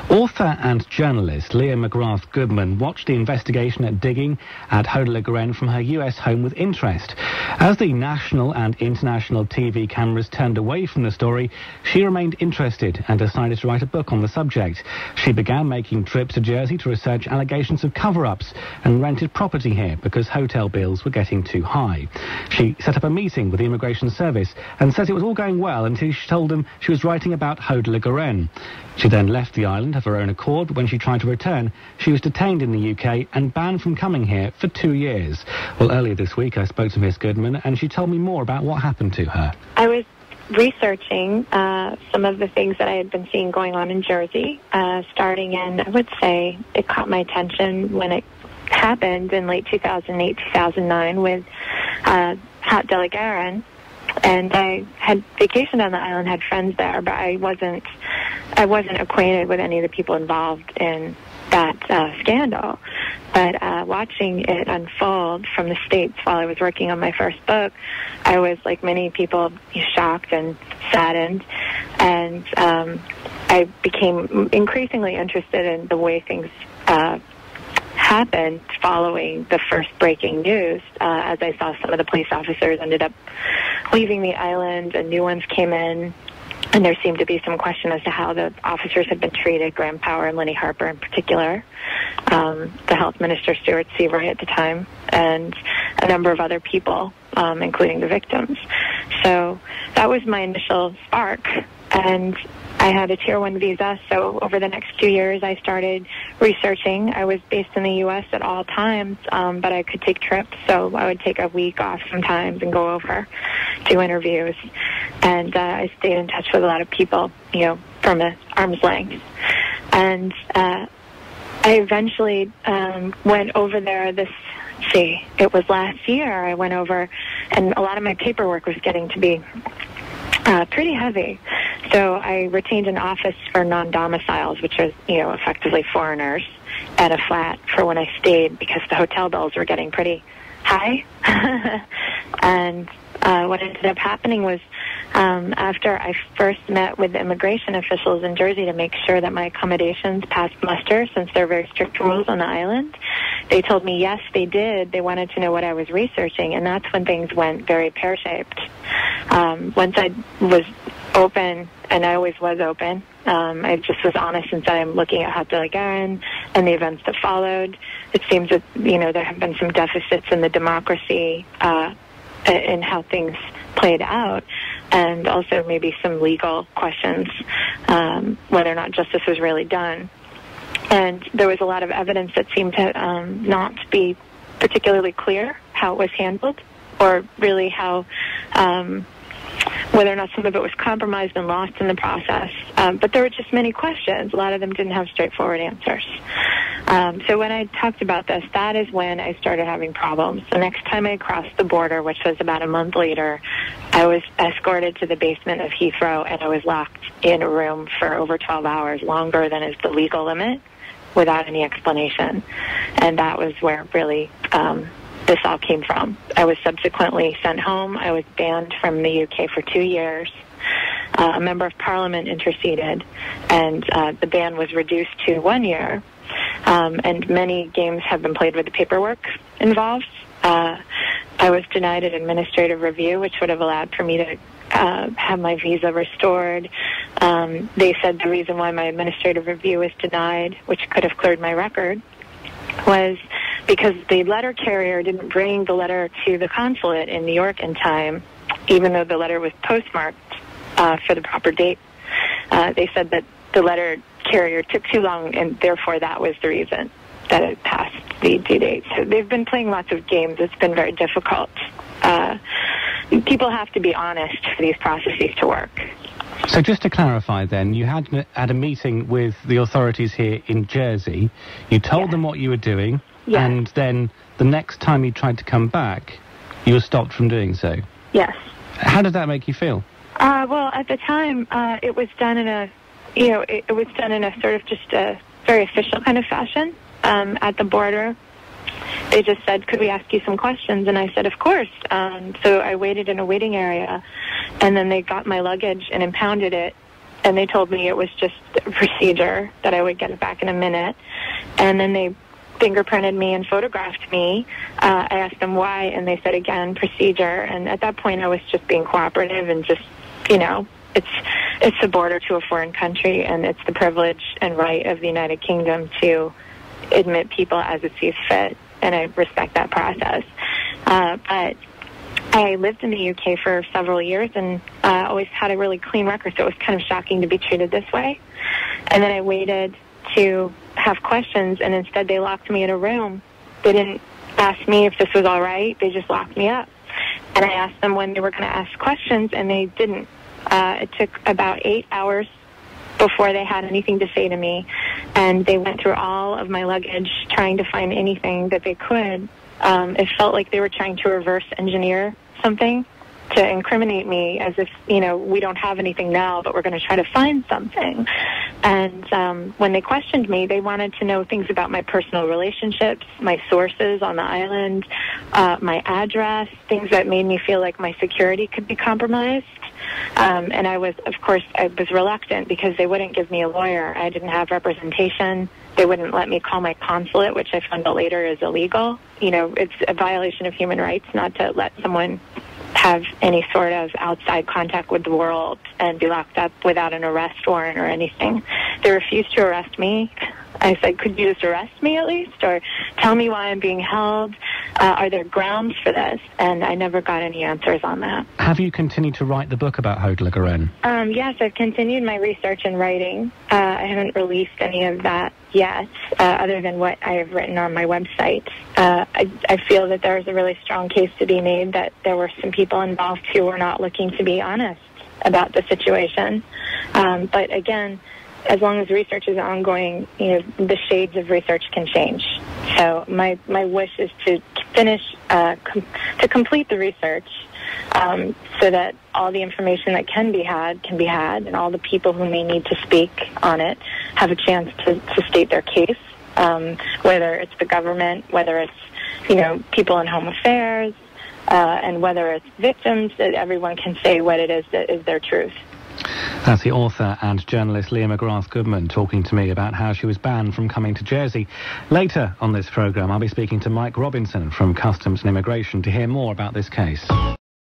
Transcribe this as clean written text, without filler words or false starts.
Author and journalist Leah McGrath Goodman watched the investigation at digging at Haut-de-la-Garenne from her US home with interest. As the national and international TV cameras turned away from the story, she remained interested and decided to write a book on the subject. She began making trips to Jersey to research allegations of cover-ups and rented property here because hotel bills were getting too high. She set up a meeting with the Immigration Service and says it was all going well until she told them she was writing about Haut-de-la-Garenne. She then left the island of her own accord. When she tried to return, she was detained in the UK and banned from coming here for 2 years. Well, earlier this week I spoke to Miss Goodman and she told me more about what happened to her. I was researching some of the things that I had been seeing going on in Jersey, starting in, I would say, it caught my attention when it happened in late 2008, 2009 with Haut-de-la-Garenne. And I had vacationed on the island, had friends there, but I wasn't acquainted with any of the people involved in that scandal. But watching it unfold from the States while I was working on my first book, I was, like many people, shocked and saddened. And I became increasingly interested in the way things happened following the first breaking news, as I saw some of the police officers ended up leaving the island and new ones came in, and there seemed to be some question as to how the officers had been treated, Graham Power and Lenny Harper in particular, the health minister Stuart Seabright at the time, and a number of other people, including the victims. So that was my initial spark, and I had a Tier 1 visa, so over the next 2 years I started researching. I was based in the U.S. at all times, but I could take trips, so I would take a week off sometimes and go over, do interviews, and I stayed in touch with a lot of people, from an arm's length. And I eventually went over there it was last year I went over, and a lot of my paperwork was getting to be pretty heavy. So I retained an office for non-domiciles, which is, effectively foreigners, at a flat for when I stayed because the hotel bills were getting pretty high. And what ended up happening was after I first met with the immigration officials in Jersey to make sure that my accommodations passed muster, since there are very strict rules on the island, they told me yes, they did. They wanted to know what I was researching, and that's when things went very pear-shaped. Once I was open, and I always was open, I just was honest and said I'm looking at Haut-de-la-Garenne and the events that followed. It seems that, there have been some deficits in the democracy in how things played out, and also maybe some legal questions, whether or not justice was really done. And there was a lot of evidence that seemed to not be particularly clear how it was handled, or really how whether or not some of it was compromised and lost in the process. But there were just many questions. A lot of them didn't have straightforward answers. So when I talked about this, that is when I started having problems. The next time I crossed the border, which was about a month later, I was escorted to the basement of Heathrow, and I was locked in a room for over 12 hours, longer than is the legal limit, without any explanation. And that was where really this all came from. I was subsequently sent home. I was banned from the UK for 2 years. A member of Parliament interceded, and the ban was reduced to 1 year. And many games have been played with the paperwork involved. I was denied an administrative review, which would have allowed for me to have my visa restored. They said the reason why my administrative review was denied, which could have cleared my record, was because the letter carrier didn't bring the letter to the consulate in New York in time, even though the letter was postmarked for the proper date. They said that the letter carrier took too long, and therefore that was the reason that it passed the due date. So they've been playing lots of games. It's been very difficult. People have to be honest for these processes to work. So just to clarify then, you had a meeting with the authorities here in Jersey. You told them what you were doing, and then the next time you tried to come back, you were stopped from doing so. Yes. How did that make you feel? Well, at the time, it was done in a, it was done in a sort of just a very official kind of fashion at the border. They just said, could we ask you some questions? And I said, of course. So I waited in a waiting area, and then they got my luggage and impounded it and they told me it was just a procedure, that I would get it back in a minute. And then they fingerprinted me and photographed me. I asked them why, and they said, again, procedure. And at that point, I was just being cooperative and just, it's the border to a foreign country, and it's the privilege and right of the United Kingdom to admit people as it sees fit, and I respect that process. But I lived in the UK for several years and always had a really clean record, so it was kind of shocking to be treated this way. And then I waited to have questions, and instead they locked me in a room. They didn't ask me if this was all right. They just locked me up. And I asked them when they were going to ask questions, and they didn't. It took about 8 hours before they had anything to say to me, and they went through all of my luggage trying to find anything that they could. It felt like they were trying to reverse engineer something to incriminate me, as if, we don't have anything now, but we're going to try to find something. And when they questioned me, they wanted to know things about my personal relationships, my sources on the island, my address, things that made me feel like my security could be compromised. And I was reluctant because they wouldn't give me a lawyer. I didn't have representation. They wouldn't let me call my consulate, which I found out later is illegal. It's a violation of human rights not to let someone have any sort of outside contact with the world and be locked up without an arrest warrant or anything. They refused to arrest me. I said, could you just arrest me at least, or tell me why I'm being held? Are there grounds for this? And I never got any answers on that. Have you continued to write the book about Hoda Le Gueren? Yes, I've continued my research and writing. I haven't released any of that yet, other than what I have written on my website. I feel that there is a really strong case to be made that there were some people involved who were not looking to be honest about the situation. But again, as long as research is ongoing, the shades of research can change. So my wish is to finish, to complete the research, so that all the information that can be had, and all the people who may need to speak on it have a chance to state their case, whether it's the government, whether it's, people in home affairs, and whether it's victims, that everyone can say what it is that is their truth. That's the author and journalist Leah McGrath Goodman talking to me about how she was banned from coming to Jersey. Later on this programme, I'll be speaking to Mike Robinson from Customs and Immigration to hear more about this case.